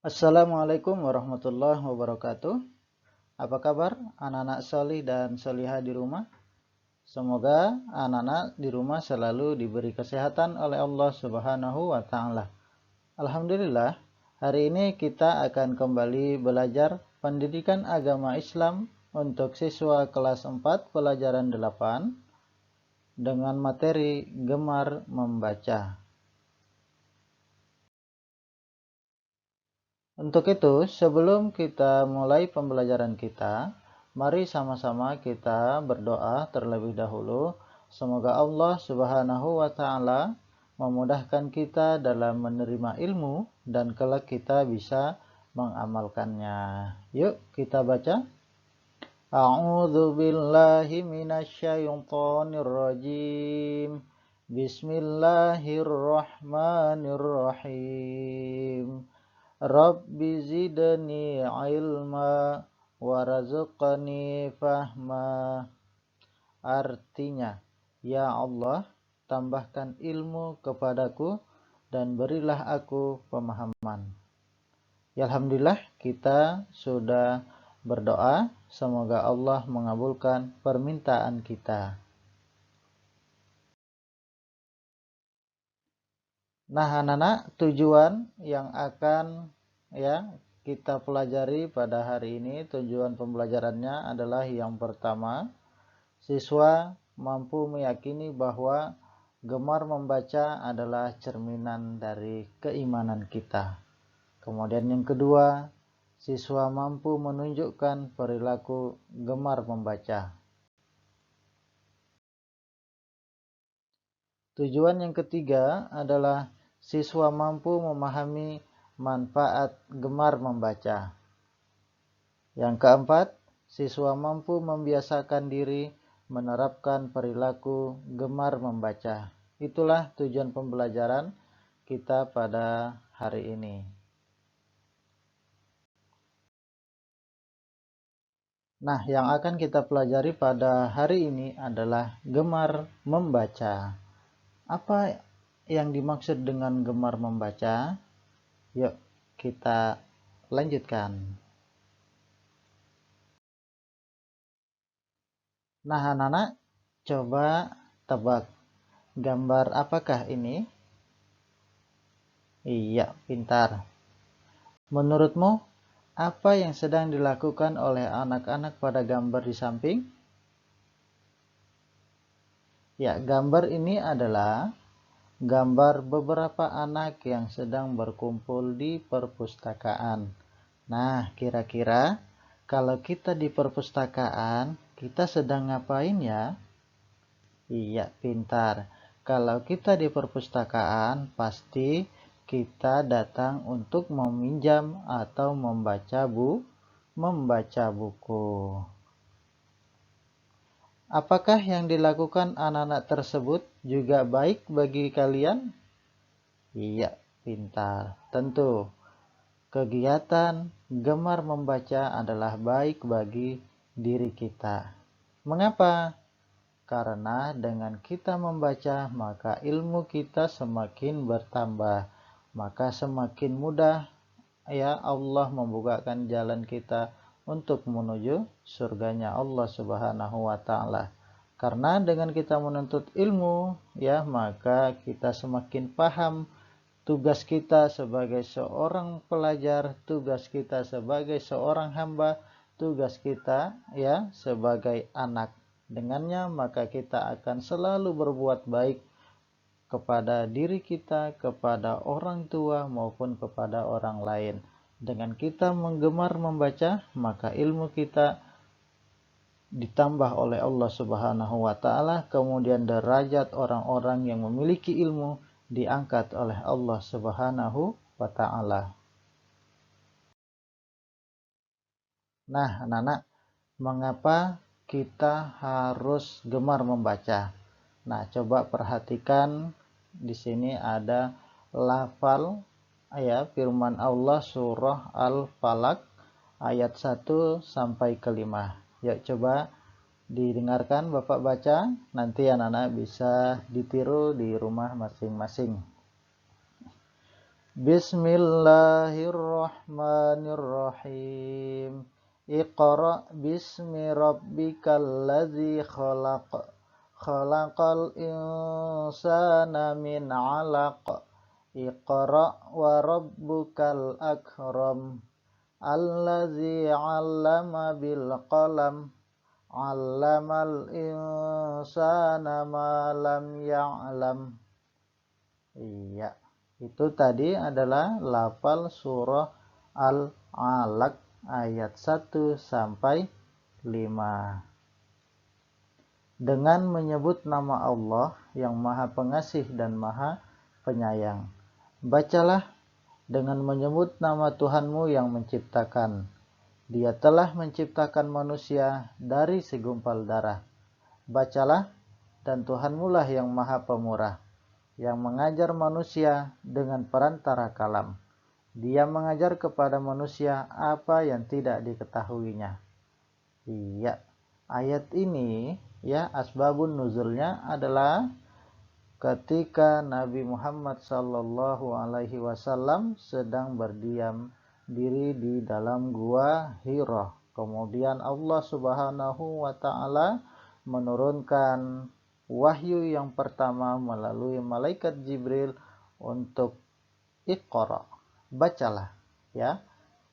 Assalamualaikum warahmatullahi wabarakatuh. Apa kabar anak-anak solih dan solihah di rumah? Semoga anak-anak di rumah selalu diberi kesehatan oleh Allah Subhanahu wa Ta'ala. Alhamdulillah, hari ini kita akan kembali belajar pendidikan agama Islam untuk siswa kelas 4 pelajaran 8 dengan materi gemar membaca. Untuk itu, sebelum kita mulai pembelajaran kita, mari sama-sama kita berdoa terlebih dahulu. Semoga Allah Subhanahu wa Ta'ala memudahkan kita dalam menerima ilmu dan kelak kita bisa mengamalkannya. Yuk, kita baca. A'udzu billahi minasyaitonir rajim. Bismillahirrahmanirrahim. Rabbi zidni ilma warazqani fahma. Artinya, ya Allah, tambahkan ilmu kepadaku dan berilah aku pemahaman. Ya, alhamdulillah kita sudah berdoa, semoga Allah mengabulkan permintaan kita. Nah, anak-anak, tujuan yang akan kita pelajari pada hari ini, tujuan pembelajarannya adalah yang pertama, siswa mampu meyakini bahwa gemar membaca adalah cerminan dari keimanan kita. Kemudian yang kedua, siswa mampu menunjukkan perilaku gemar membaca. Tujuan yang ketiga adalah siswa mampu memahami manfaat gemar membaca. Yang keempat, siswa mampu membiasakan diri menerapkan perilaku gemar membaca. Itulah tujuan pembelajaran kita pada hari ini. Nah, yang akan kita pelajari pada hari ini adalah gemar membaca. Apa yang dimaksud dengan gemar membaca? Yuk, kita lanjutkan. Nah, anak-anak, coba tebak. Gambar apakah ini? Iya, pintar. Menurutmu, apa yang sedang dilakukan oleh anak-anak pada gambar di samping? Ya, gambar ini adalah gambar beberapa anak yang sedang berkumpul di perpustakaan. Nah, kira-kira kalau kita di perpustakaan, kita sedang ngapain ya? Iya, pintar. Kalau kita di perpustakaan, pasti kita datang untuk meminjam atau membaca buku. Apakah yang dilakukan anak-anak tersebut juga baik bagi kalian? Iya, pintar. Tentu, kegiatan gemar membaca adalah baik bagi diri kita. Mengapa? Karena dengan kita membaca, maka ilmu kita semakin bertambah. Maka semakin mudah Allah membukakan jalan kita untuk menuju surganya Allah Subhanahu wa Ta'ala. Karena dengan kita menuntut ilmu, maka kita semakin paham tugas kita sebagai seorang pelajar, tugas kita sebagai seorang hamba, tugas kita sebagai anak. Dengannya maka kita akan selalu berbuat baik kepada diri kita, kepada orang tua maupun kepada orang lain. Dengan kita menggemar membaca, maka ilmu kita ditambah oleh Allah Subhanahu wa Ta'ala, kemudian derajat orang-orang yang memiliki ilmu diangkat oleh Allah Subhanahu wa Ta'ala. Nah, anak-anak, mengapa kita harus gemar membaca? Nah, coba perhatikan di sini ada lafal firman Allah surah Al-Falaq ayat 1 sampai ke 5. Yuk coba didengarkan Bapak baca, nanti anak-anak bisa ditiru di rumah masing-masing. Bismillahirrahmanirrahim. Iqra bismi rabbikal ladzi khalaq. Khalaqal insana min 'alaq. Iqra wa rabbukal akram. Allazi 'allama bil qalam. 'Allamal insana ma lam ya'lam. Iya, itu tadi adalah lafal surah Al-Alaq ayat 1 sampai 5. Dengan menyebut nama Allah yang Maha Pengasih dan Maha Penyayang. Bacalah dengan menyebut nama Tuhanmu yang menciptakan. Dia telah menciptakan manusia dari segumpal darah. Bacalah, dan Tuhanmu lah yang Maha Pemurah, yang mengajar manusia dengan perantara kalam. Dia mengajar kepada manusia apa yang tidak diketahuinya. Iya, ayat ini ya asbabun nuzulnya adalah ketika Nabi Muhammad sallallahu alaihi wasallam sedang berdiam diri di dalam gua Hira. Kemudian Allah Subhanahu wa taala menurunkan wahyu yang pertama melalui malaikat Jibril untuk Iqra, bacalah, ya.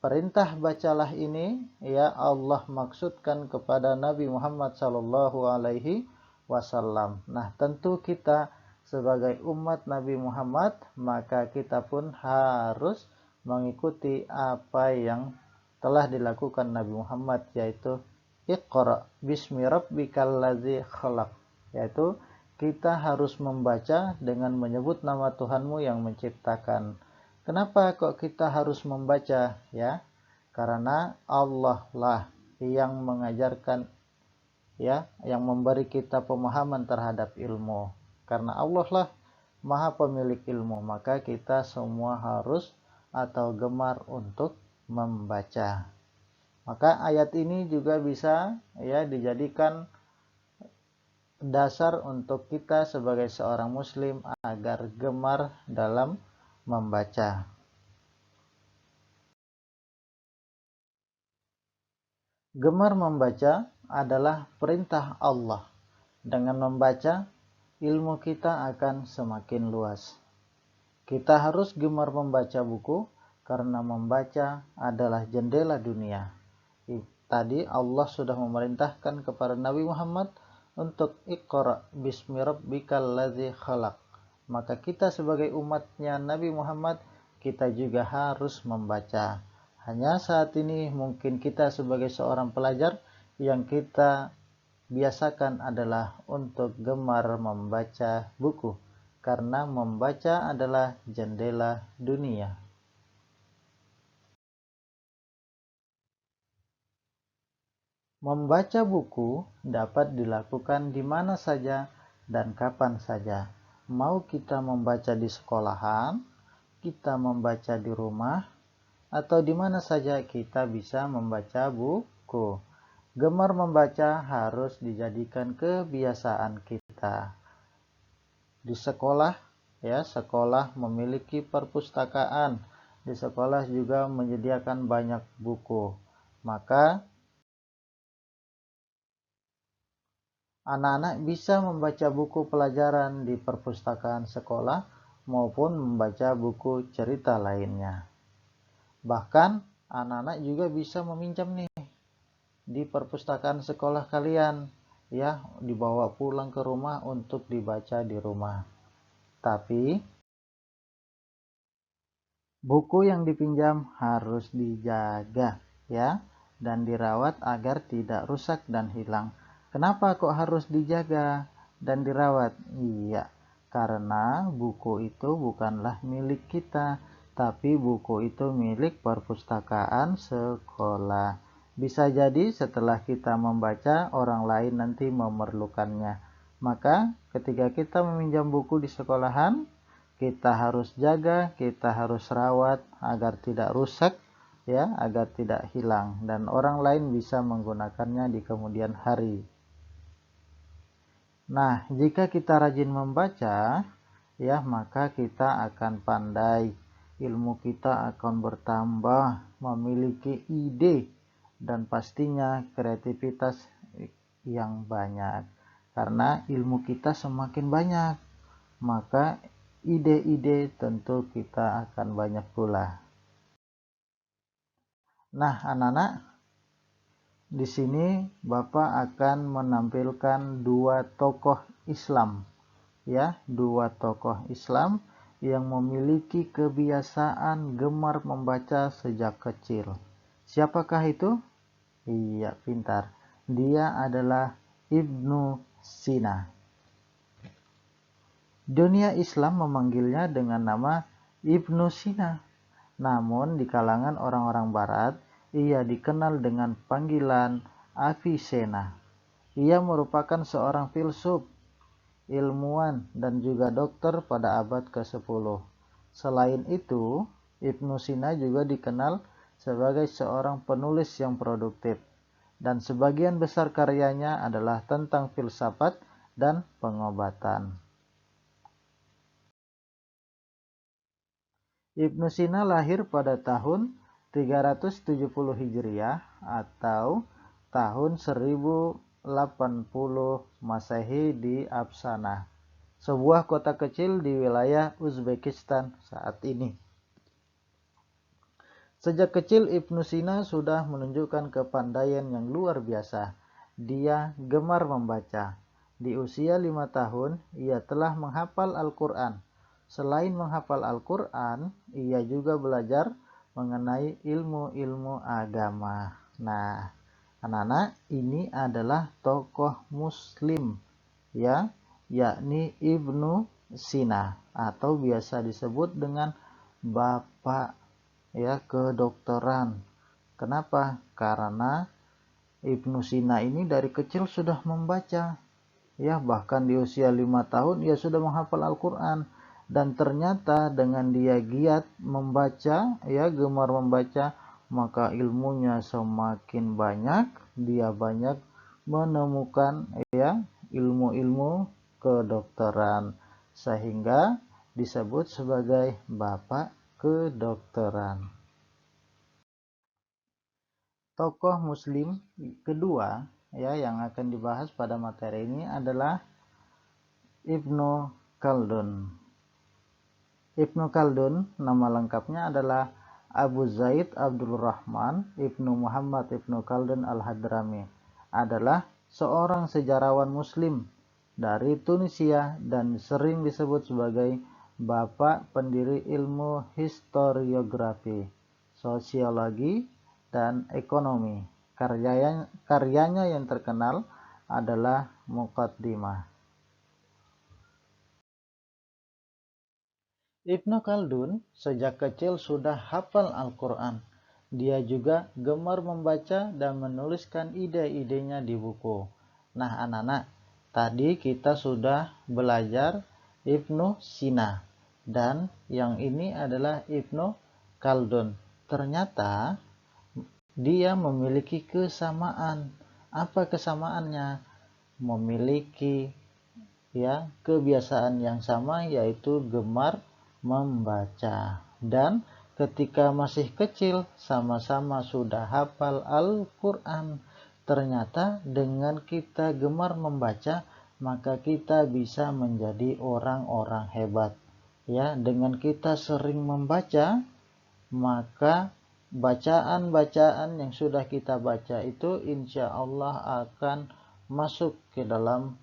Perintah bacalah ini ya Allah maksudkan kepada Nabi Muhammad sallallahu alaihi wasallam. Nah, tentu kita sebagai umat Nabi Muhammad, maka kita pun harus mengikuti apa yang telah dilakukan Nabi Muhammad, yaitu Iqra bismi rabbikal ladzi khalaq, yaitu kita harus membaca dengan menyebut nama Tuhanmu yang menciptakan. Kenapa kok kita harus membaca, ya? Karena Allah lah yang mengajarkan, ya, yang memberi kita pemahaman terhadap ilmu. Karena Allah lah Maha Pemilik ilmu, maka kita semua harus atau gemar untuk membaca. Maka ayat ini juga bisa ya dijadikan dasar untuk kita sebagai seorang muslim agar gemar dalam membaca. Gemar membaca adalah perintah Allah. Dengan membaca, ilmu kita akan semakin luas. Kita harus gemar membaca buku karena membaca adalah jendela dunia. Tadi Allah sudah memerintahkan kepada Nabi Muhammad untuk Iqra bismi rabbikal ladzi khalaq. Maka kita sebagai umatnya Nabi Muhammad, kita juga harus membaca. Hanya saat ini mungkin kita sebagai seorang pelajar yang kita biasakan adalah untuk gemar membaca buku, karena membaca adalah jendela dunia. Membaca buku dapat dilakukan di mana saja dan kapan saja. Mau kita membaca di sekolahan, kita membaca di rumah, atau di mana saja kita bisa membaca buku. Gemar membaca harus dijadikan kebiasaan kita. Di sekolah, ya, sekolah memiliki perpustakaan. Di sekolah juga menyediakan banyak buku. Maka anak-anak bisa membaca buku pelajaran di perpustakaan sekolah maupun membaca buku cerita lainnya. Bahkan anak-anak juga bisa meminjam nih di perpustakaan sekolah kalian, ya, dibawa pulang ke rumah untuk dibaca di rumah. Tapi buku yang dipinjam harus dijaga, ya, dan dirawat agar tidak rusak dan hilang. Kenapa kok harus dijaga dan dirawat? Iya, karena buku itu bukanlah milik kita, tapi buku itu milik perpustakaan sekolah. Bisa jadi setelah kita membaca, orang lain nanti memerlukannya. Maka ketika kita meminjam buku di sekolahan, kita harus jaga, kita harus rawat agar tidak rusak, ya, agar tidak hilang dan orang lain bisa menggunakannya di kemudian hari. Nah, jika kita rajin membaca, ya, maka kita akan pandai, ilmu kita akan bertambah, memiliki ide, dan pastinya kreativitas yang banyak. Karena ilmu kita semakin banyak, maka ide-ide tentu kita akan banyak pula. Nah, anak-anak, di sini Bapak akan menampilkan dua tokoh Islam, ya, dua tokoh Islam yang memiliki kebiasaan gemar membaca sejak kecil. Siapakah itu? Iya, pintar. Dia adalah Ibnu Sina. Dunia Islam memanggilnya dengan nama Ibnu Sina. Namun di kalangan orang-orang barat, ia dikenal dengan panggilan Avicenna. Ia merupakan seorang filsuf, ilmuwan, dan juga dokter pada abad ke-10. Selain itu, Ibnu Sina juga dikenal sebagai seorang penulis yang produktif, dan sebagian besar karyanya adalah tentang filsafat dan pengobatan. Ibnu Sina lahir pada tahun 370 Hijriah atau tahun 1080 Masehi di Apsana, sebuah kota kecil di wilayah Uzbekistan saat ini. Sejak kecil Ibnu Sina sudah menunjukkan kepandaian yang luar biasa. Dia gemar membaca. Di usia 5 tahun, ia telah menghafal Al-Quran. Selain menghafal Al-Quran, ia juga belajar mengenai ilmu-ilmu agama. Nah, anak-anak, ini adalah tokoh Muslim, ya, yakni Ibnu Sina atau biasa disebut dengan Bapak, ya, kedokteran. Kenapa? Karena Ibnu Sina ini dari kecil sudah membaca, ya, bahkan di usia 5 tahun ia sudah menghafal Al-Quran. Dan ternyata dengan dia giat membaca, ya, gemar membaca, maka ilmunya semakin banyak. Dia banyak menemukan, ya, ilmu-ilmu kedokteran, sehingga disebut sebagai Bapak kedokteran. Tokoh Muslim kedua, ya, yang akan dibahas pada materi ini adalah Ibnu Khaldun. Ibnu Khaldun nama lengkapnya adalah Abu Zaid Abdul Rahman Ibnu Muhammad Ibnu Khaldun Al-Hadrami. Adalah seorang sejarawan Muslim dari Tunisia dan sering disebut sebagai bapak pendiri ilmu historiografi, sosiologi, dan ekonomi. Karyanya yang terkenal adalah Muqaddimah. Ibnu Khaldun sejak kecil sudah hafal Al-Quran. Dia juga gemar membaca dan menuliskan ide-idenya di buku. Nah, anak-anak, tadi kita sudah belajar Ibnu Sina, dan yang ini adalah Ibnu Khaldun. Ternyata dia memiliki kesamaan. Apa kesamaannya? Memiliki, ya, kebiasaan yang sama, yaitu gemar membaca. Dan ketika masih kecil sama-sama sudah hafal Al-Quran. Ternyata dengan kita gemar membaca, maka kita bisa menjadi orang-orang hebat, ya. Dengan kita sering membaca, maka bacaan-bacaan yang sudah kita baca itu insya Allah akan masuk ke dalam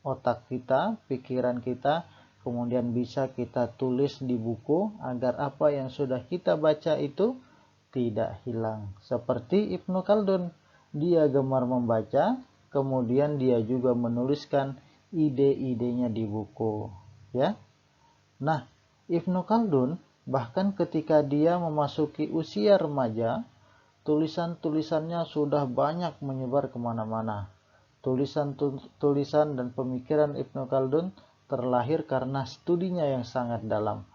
otak kita, pikiran kita, kemudian bisa kita tulis di buku agar apa yang sudah kita baca itu tidak hilang. Seperti Ibnu Khaldun, dia gemar membaca, kemudian dia juga menuliskan ide-idenya di buku, ya. Nah, Ibnu Khaldun bahkan ketika dia memasuki usia remaja, tulisan-tulisannya sudah banyak menyebar kemana-mana. Tulisan dan pemikiran Ibnu Khaldun terlahir karena studinya yang sangat dalam,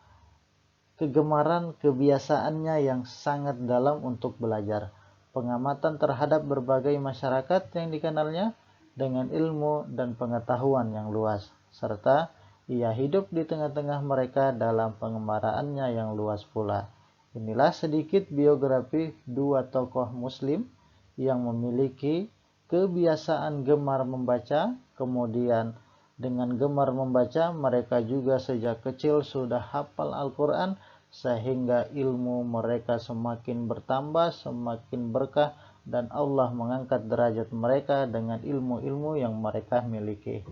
kegemaran kebiasaannya yang sangat dalam untuk belajar, pengamatan terhadap berbagai masyarakat yang dikenalnya dengan ilmu dan pengetahuan yang luas, serta Ia hidup di tengah-tengah mereka dalam pengembaraannya yang luas pula. Inilah sedikit biografi dua tokoh muslim yang memiliki kebiasaan gemar membaca. Kemudian dengan gemar membaca, mereka juga sejak kecil sudah hafal Al-Quran, sehingga ilmu mereka semakin bertambah, semakin berkah, dan Allah mengangkat derajat mereka dengan ilmu-ilmu yang mereka miliki.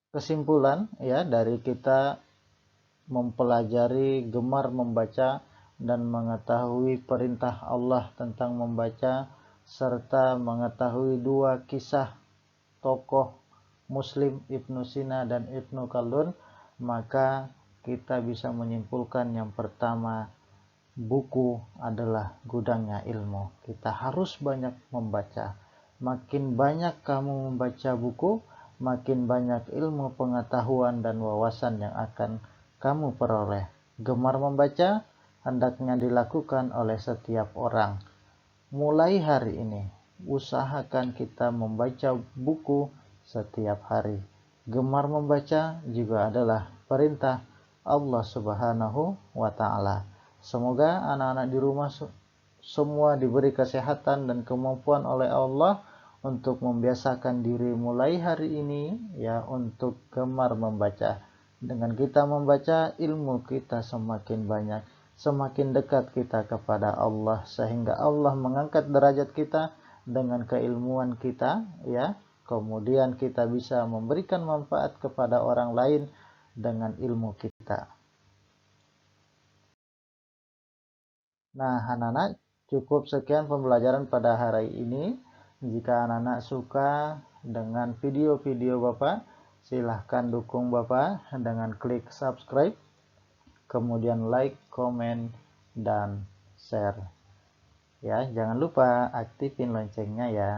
Kesimpulan ya dari kita mempelajari gemar membaca dan mengetahui perintah Allah tentang membaca, serta mengetahui dua kisah tokoh Muslim Ibnu Sina dan Ibnu Khaldun, maka kita bisa menyimpulkan yang pertama, buku adalah gudangnya ilmu. Kita harus banyak membaca. Makin banyak kamu membaca buku, makin banyak ilmu, pengetahuan, dan wawasan yang akan kamu peroleh. Gemar membaca hendaknya dilakukan oleh setiap orang. Mulai hari ini, usahakan kita membaca buku setiap hari. Gemar membaca juga adalah perintah Allah Subhanahu wa Ta'ala. Semoga anak-anak di rumah semua diberi kesehatan dan kemampuan oleh Allah untuk membiasakan diri mulai hari ini ya untuk gemar membaca. Dengan kita membaca, ilmu kita semakin banyak, semakin dekat kita kepada Allah, sehingga Allah mengangkat derajat kita dengan keilmuan kita ya. Kemudian kita bisa memberikan manfaat kepada orang lain dengan ilmu kita. Nah, anak-anak, cukup sekian pembelajaran pada hari ini. Jika anak-anak suka dengan video-video Bapak, silahkan dukung Bapak dengan klik subscribe, kemudian like, komen, dan share. Ya, jangan lupa aktifin loncengnya ya.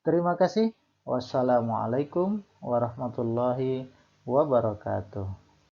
Terima kasih. Wassalamualaikum warahmatullahi wabarakatuh.